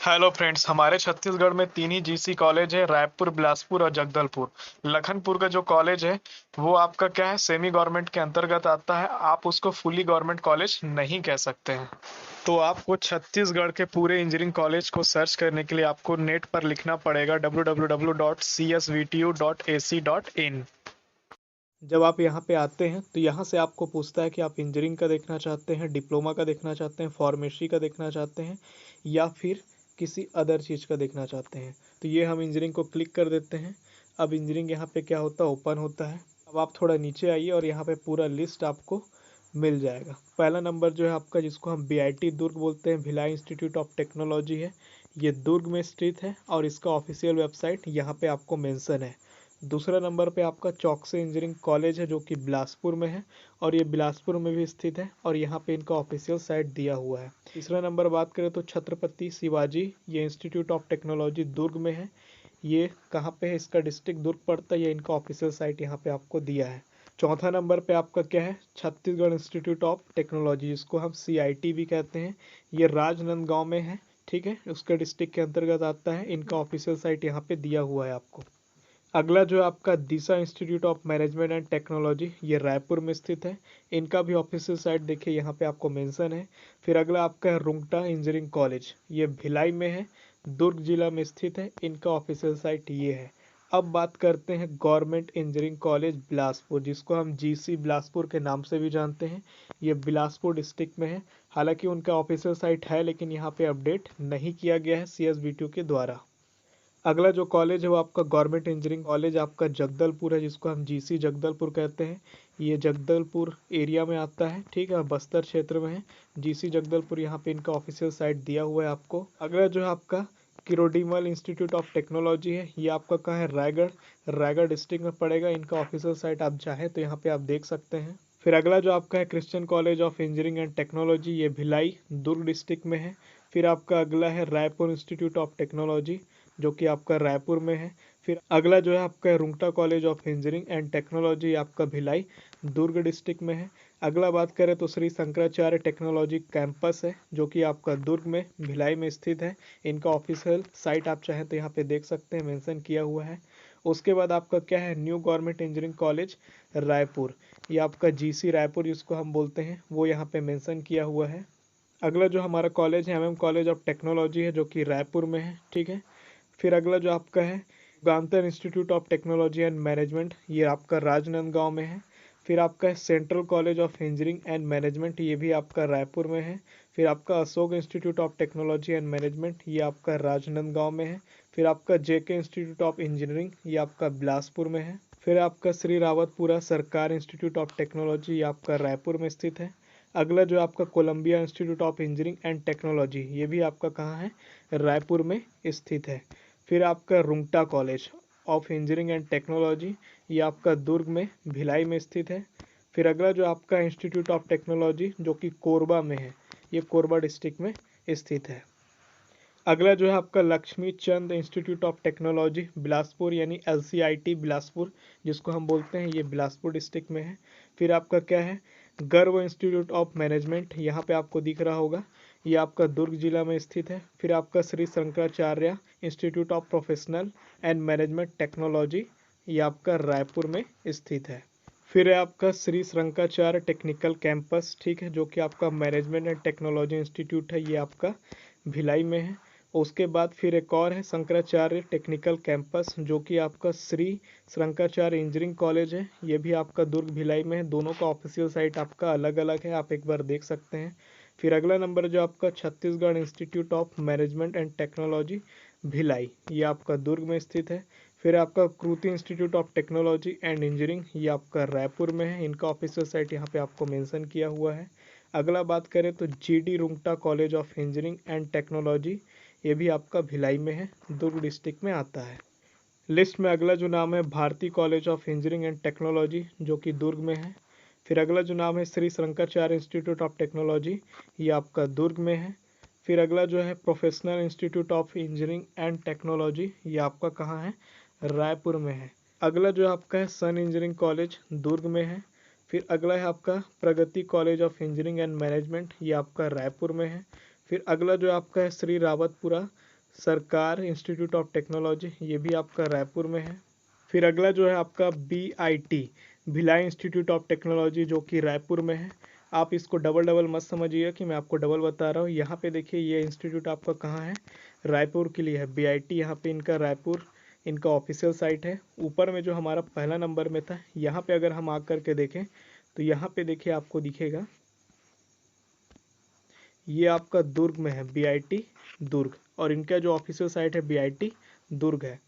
Hello friends, हमारे छत्तीसगढ़ में तीन ही जीसी कॉलेज है। रायपुर, बिलासपुर और जगदलपुर। लखनपुर का जो कॉलेज है वो आपका क्या है, सेमी गवर्नमेंट के अंतर्गत आता है। आप उसको फुली गवर्नमेंट कॉलेज नहीं कह सकते हैं। तो आपको छत्तीसगढ़ के पूरे इंजीनियरिंग कॉलेज को सर्च करने के लिए आपको नेट पर लिखना पड़ेगा www.csvtu.ac.in। जब आप यहाँ पे आते हैं तो यहाँ से आपको पूछता है कि आप इंजीनियरिंग का देखना चाहते हैं, डिप्लोमा का देखना चाहते हैं, फार्मेसी का देखना चाहते हैं या फिर किसी अदर चीज़ का देखना चाहते हैं। तो ये हम इंजीनियरिंग को क्लिक कर देते हैं। अब इंजीनियरिंग यहाँ पे क्या होता है, ओपन होता है। अब आप थोड़ा नीचे आइए और यहाँ पे पूरा लिस्ट आपको मिल जाएगा। पहला नंबर जो है आपका, जिसको हम बीआईटी दुर्ग बोलते हैं, भिलाई इंस्टीट्यूट ऑफ टेक्नोलॉजी है। ये दुर्ग में स्थित है और इसका ऑफिशियल वेबसाइट यहाँ पे आपको मेंशन है। दूसरा नंबर पे आपका चौकसी इंजीनियरिंग कॉलेज है जो कि बिलासपुर में है और ये बिलासपुर में भी स्थित है और यहाँ पे इनका ऑफिशियल साइट दिया हुआ है। तीसरा नंबर बात करें तो छत्रपति शिवाजी, ये इंस्टीट्यूट ऑफ टेक्नोलॉजी दुर्ग में है। ये कहाँ पे है, इसका डिस्ट्रिक्ट दुर्ग पड़ता है। ये इनका ऑफिशियल साइट यहाँ पे आपको दिया है। चौथा नंबर पे आपका क्या है, छत्तीसगढ़ इंस्टीट्यूट ऑफ टेक्नोलॉजी, जिसको हम सीआईटी भी कहते हैं। ये राजनांदगांव में है, ठीक है, उसके डिस्ट्रिक्ट के अंतर्गत आता है। इनका ऑफिशियल साइट यहाँ पे दिया हुआ है आपको। अगला जो है आपका Disha institute of management and technology, ये रायपुर में स्थित है। इनका भी ऑफिशियल साइट देखिए यहाँ पे आपको मेंशन है। फिर अगला आपका है रुंगटा इंजीनियरिंग कॉलेज, ये भिलाई में है, दुर्ग जिला में स्थित है। इनका ऑफिशियल साइट ये है। अब बात करते हैं गवर्नमेंट इंजीनियरिंग कॉलेज बिलासपुर, जिसको हम जीसी बिलासपुर के नाम से भी जानते हैं। ये बिलासपुर डिस्ट्रिक्ट में है। हालांकि उनका ऑफिशियल साइट है लेकिन यहाँ पे अपडेट नहीं किया गया है CSVTU के द्वारा। अगला जो कॉलेज है वो आपका गवर्नमेंट इंजीनियरिंग कॉलेज आपका जगदलपुर है, जिसको हम जीसी जगदलपुर कहते हैं। ये जगदलपुर एरिया में आता है, ठीक है, बस्तर क्षेत्र में है। जीसी जगदलपुर, यहाँ पे इनका ऑफिशियल साइट दिया हुआ है आपको। अगला जो है आपका किरोडीमल इंस्टीट्यूट ऑफ टेक्नोलॉजी है। ये आपका कहाँ है, रायगढ़, रायगढ़ डिस्ट्रिक्ट में पड़ेगा। इनका ऑफिशियल साइट आप चाहें तो यहाँ पे आप देख सकते हैं। फिर अगला जो आपका है Christian college of engineering and technology, ये भिलाई दुर्ग डिस्ट्रिक्ट में है। फिर आपका अगला है रायपुर इंस्टीट्यूट ऑफ टेक्नोलॉजी, जो कि आपका रायपुर में है। फिर अगला जो है आपका Rungta college of engineering and technology, आपका भिलाई दुर्ग डिस्ट्रिक्ट में है। अगला बात करें तो श्री शंकराचार्य टेक्नोलॉजी कैंपस है, जो कि आपका दुर्ग में भिलाई में स्थित है। इनका ऑफिशियल साइट आप चाहें तो यहाँ पे देख सकते हैं, मेंशन किया हुआ है। उसके बाद आपका क्या है, new government engineering college Raipur, ये आपका जीसी रायपुर जिसको हम बोलते हैं, वो यहाँ पे मेंशन किया हुआ है। अगला जो हमारा कॉलेज है MM कॉलेज ऑफ टेक्नोलॉजी है, जो कि रायपुर में है, ठीक है। फिर अगला जो आपका है गांतर institute of technology and management, ये आपका राजनांदगांव में है। फिर आपका है central college of engineering and management, ये भी आपका रायपुर में है। फिर आपका Ashok institute of technology and management, ये आपका राजनांदगांव में है। फिर आपका जेके इंस्टीट्यूट ऑफ इंजीनियरिंग, ये आपका बिलासपुर में है। फिर आपका श्री रावतपुरा सरकार इंस्टीट्यूट ऑफ टेक्नोलॉजी, ये आपका रायपुर में स्थित है। अगला जो आपका Columbia Institute of engineering and technology, ये भी आपका कहाँ है, रायपुर में स्थित है। फिर आपका Rungta college of engineering and technology, ये आपका दुर्ग में भिलाई में स्थित है। फिर अगला जो आपका इंस्टीट्यूट ऑफ टेक्नोलॉजी, जो कि कोरबा में है, ये कोरबा डिस्ट्रिक्ट में स्थित है। अगला जो है आपका लक्ष्मी चंद इंस्टीट्यूट ऑफ टेक्नोलॉजी बिलासपुर, यानी LCIT बिलासपुर जिसको हम बोलते हैं, ये बिलासपुर डिस्ट्रिक्ट में है। फिर आपका क्या है, गर्व इंस्टीट्यूट ऑफ मैनेजमेंट, यहाँ पे आपको दिख रहा होगा, ये आपका दुर्ग जिला में स्थित है। फिर आपका Shri Shankaracharya institute of professional and management technology, ये आपका रायपुर में स्थित है। फिर है आपका श्री शंकराचार्य टेक्निकल कैंपस, ठीक है, जो कि आपका मैनेजमेंट एंड टेक्नोलॉजी इंस्टीट्यूट है, ये आपका भिलाई में है। उसके बाद फिर एक और है शंकराचार्य टेक्निकल कैंपस, जो कि आपका श्री शंकराचार्य इंजीनियरिंग कॉलेज है, ये भी आपका दुर्ग भिलाई में है। दोनों का ऑफिशियल साइट आपका अलग अलग है, आप एक बार देख सकते हैं। फिर अगला नंबर जो आपका Chhattisgarh institute of management and technology Bhilai, ये आपका दुर्ग में स्थित है। फिर आपका Kriti institute of technology and engineering, ये आपका रायपुर में है। इनका ऑफिशियल साइट यहाँ पे आपको मेंशन किया हुआ है। अगला बात करें तो GD Rungta college of engineering and technology, ये भी आपका भिलाई में है, दुर्ग डिस्ट्रिक्ट में आता है। लिस्ट में अगला जो नाम है Bharti College of engineering and Technology, जो कि दुर्ग में है। फिर अगला जो नाम है Shri Shankaracharya institute of technology, ये आपका दुर्ग में है। फिर अगला जो है professional institute of engineering and technology, ये आपका कहाँ है, रायपुर में है। अगला जो आपका है सन इंजीनियरिंग कॉलेज दुर्ग में है। फिर अगला है आपका Pragati college of engineering and management, ये आपका रायपुर में है। फिर अगला जो आपका है श्री रावतपुरा सरकार इंस्टीट्यूट ऑफ टेक्नोलॉजी, ये भी आपका रायपुर में है। फिर अगला जो है आपका BIT, Bhilai institute of technology, जो कि रायपुर में है। आप इसको डबल डबल मत समझिएगा कि मैं आपको डबल बता रहा हूँ। यहाँ पे देखिए ये इंस्टीट्यूट आपका कहाँ है, रायपुर के लिए है। BIT यहाँ पे इनका रायपुर इनका ऑफिशियल साइट है। ऊपर में जो हमारा पहला नंबर में था, यहाँ पे अगर हम आकर के देखें तो यहाँ पे देखिए आपको दिखेगा ये आपका दुर्ग में है, BIT दुर्ग। और इनका जो ऑफिशियल साइट है BIT दुर्ग है,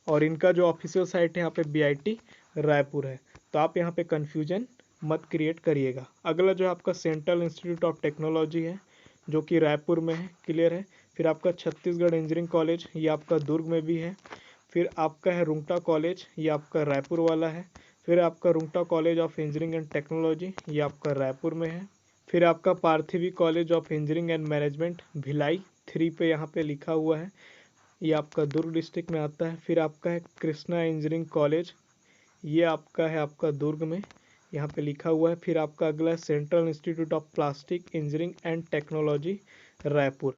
और इनका जो ऑफिशियल साइट है यहाँ पे BIT रायपुर है। तो आप यहाँ पे कन्फ्यूजन मत क्रिएट करिएगा। अगला जो आपका सेंट्रल इंस्टीट्यूट ऑफ टेक्नोलॉजी है, जो कि रायपुर में है, क्लियर है। फिर आपका छत्तीसगढ़ इंजीनियरिंग कॉलेज, ये आपका दुर्ग में भी है। फिर आपका है रुंगटा कॉलेज, ये आपका रायपुर वाला है। फिर आपका Rungta college of engineering and technology, ये आपका रायपुर में है। फिर आपका Parthivi college of engineering and management, Bhilai 3 पे यहाँ पे लिखा हुआ है, ये आपका दुर्ग डिस्ट्रिक्ट में आता है। फिर आपका है कृष्णा इंजीनियरिंग कॉलेज, ये आपका है आपका दुर्ग में, यहाँ पे लिखा हुआ है। फिर आपका अगला है central institute of plastic engineering and technology Raipur,